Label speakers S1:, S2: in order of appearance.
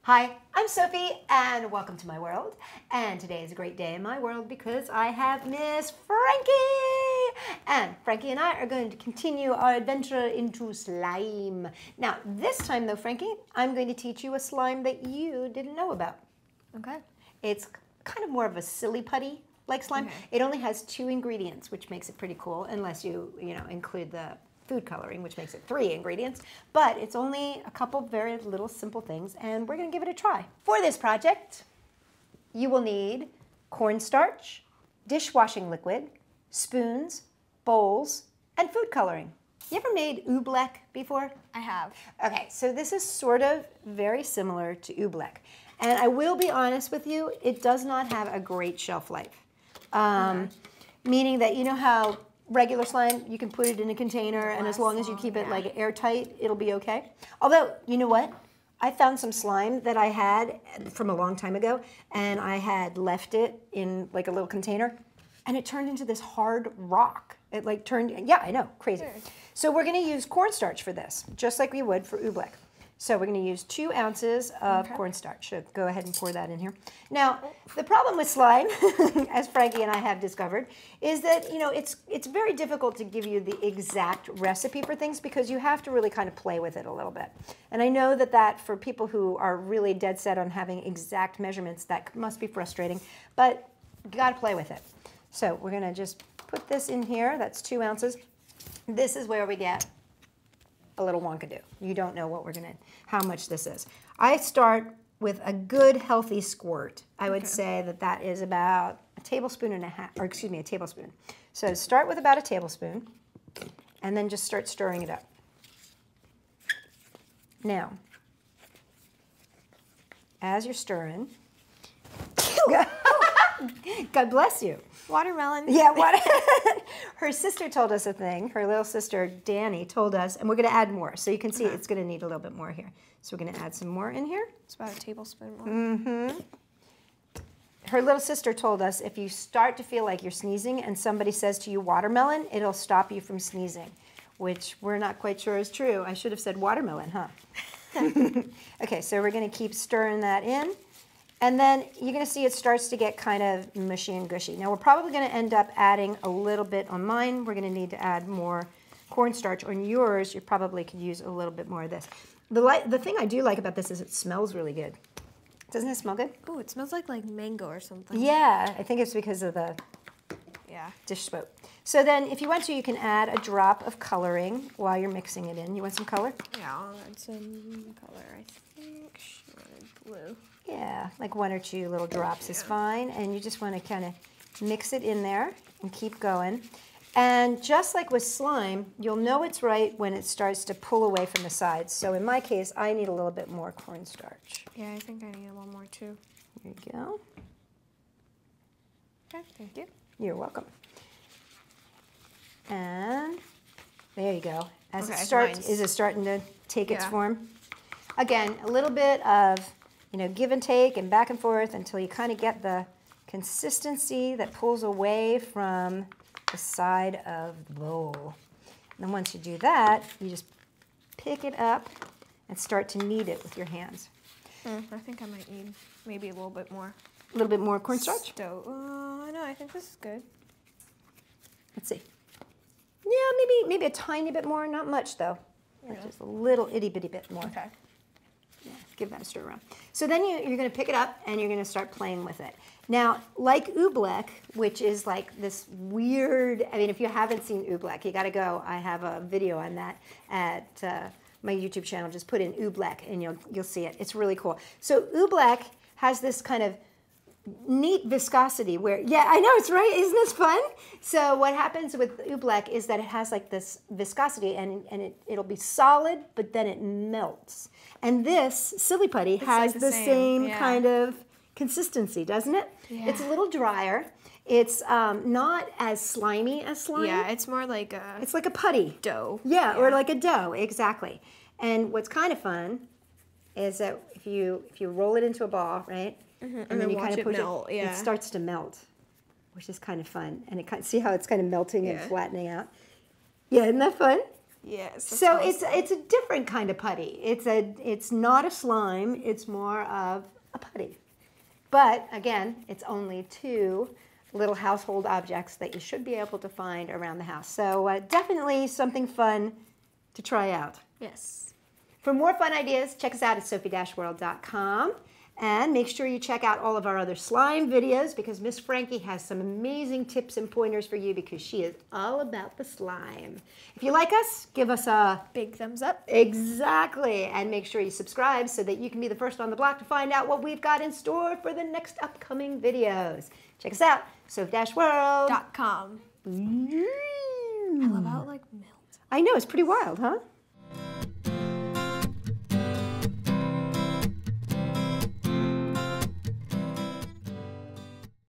S1: Hi, I'm Sophie and welcome to my world. And today is a great day in my world because I have Miss Frankie. And Frankie and I are going to continue our adventure into slime. Now, this time though, Frankie, I'm going to teach you a slime that you didn't know about.
S2: Okay.
S1: It's kind of more of a silly putty-like slime.
S2: Okay.
S1: It only has 2 ingredients, which makes it pretty cool, unless you include the food coloring, which makes it 3 ingredients, but it's only a couple very little simple things, and we're gonna give it a try. For this project, you will need cornstarch, dishwashing liquid, spoons, bowls, and food coloring. You ever made oobleck before?
S2: I have.
S1: Okay, so this is sort of very similar to oobleck, and I will be honest with you, it does not have a great shelf life. Meaning that you know how regular slime, you can put it in a container, and as long as you keep it like airtight, it'll be okay. Although, you know what? I found some slime that I had from a long time ago, and I had left it in like a little container, and it turned into this hard rock. It like turned, yeah, I know, crazy.
S2: Weird.
S1: So we're gonna use cornstarch for this, just like we would for oobleck. So we're going to use 2 ounces of cornstarch. So go ahead and pour that in here. Now, the problem with slime, as Frankie and I have discovered, is that it's very difficult to give you the exact recipe for things because you have to really kind of play with it a little bit. And I know that for people who are really dead set on having exact measurements, that must be frustrating, but you got to play with it. So we're going to just put this in here. That's 2 ounces. This is where we get a little wonkadoo. You don't know how much this is. I start with a good healthy squirt. I would say that is about a tablespoon and a half, or excuse me, a tablespoon. So start with about a tablespoon and then just start stirring it up. Now, as you're stirring, God bless you.
S2: Watermelon.
S1: Yeah, her sister told us a thing. Her little sister, Danny, told us, and we're going to add more. So you can see it's going to need a little bit more here. So we're going to add some more in here.
S2: It's about a tablespoon more.
S1: Mm-hmm. Her little sister told us if you start to feel like you're sneezing and somebody says to you watermelon, it'll stop you from sneezing, which we're not quite sure is true. I should have said watermelon, huh? Okay, so we're going to keep stirring that in. And then you're going to see it starts to get kind of mushy and gushy. Now we're probably going to end up adding a little bit on mine. We're going to need to add more cornstarch. On yours, you probably could use a little bit more of this. The thing I do like about this is it smells really good. Doesn't it smell good?
S2: Oh, it smells like mango or something.
S1: Yeah, I think it's because of the dish soap. So then if you want to, you can add a drop of coloring while you're mixing it in. You want some color?
S2: Yeah, I'll add some color. I think she wanted blue.
S1: Yeah, like 1 or 2 little drops is fine. And you just want to kind of mix it in there and keep going. And just like with slime, you'll know it's right when it starts to pull away from the sides. So in my case, I need a little bit more cornstarch.
S2: Yeah, I think I need a little more too.
S1: There you go.
S2: Okay, thank you.
S1: You're welcome. And there you go. As it starts, is it starting to take its form? Again, a little bit of give and take and back and forth until you kind of get the consistency that pulls away from the side of the bowl. And then once you do that, you just pick it up and start to knead it with your hands.
S2: I think I might need maybe a little bit more.
S1: A little bit more cornstarch?
S2: No, I think this is good.
S1: Let's see. Yeah, maybe a tiny bit more, not much though. Yeah. Just a little itty bitty bit more.
S2: Okay.
S1: Yeah, give that a stir around. So then you're going to pick it up and you're going to start playing with it. Now, like oobleck, which is like this weird, I mean, if you haven't seen oobleck, you got to go. I have a video on that at my YouTube channel. Just put in oobleck and you'll see it. It's really cool. So oobleck has this kind of neat viscosity where, yeah, I know, it's right. Isn't this fun? So what happens with oobleck is that it has like this viscosity and it'll be solid, but then it melts. And this Silly Putty has like the same kind of consistency, doesn't it? Yeah. It's a little drier. It's not as slimy as slime.
S2: Yeah, it's more like a...
S1: It's like a putty.
S2: Dough.
S1: Yeah, or like a dough, exactly. And what's kind of fun is that if you roll it into a ball, right? And then you kind of push it, it starts to melt, which is kind of fun. And see how it's kind of melting and flattening out? Yeah, isn't that fun?
S2: Yes.
S1: So it's a different kind of putty. It's not a slime. It's more of a putty. But again, it's only 2 little household objects that you should be able to find around the house. So definitely something fun to try out.
S2: Yes.
S1: For more fun ideas, check us out at sophie-world.com. And make sure you check out all of our other slime videos because Miss Frankie has some amazing tips and pointers for you because she is all about the slime. If you like us, give us a
S2: big thumbs up.
S1: Exactly. And make sure you subscribe so that you can be the first on the block to find out what we've got in store for the next upcoming videos. Check us out, Sophie-World.com.
S2: I love how it like melts.
S1: I know, it's pretty wild, huh?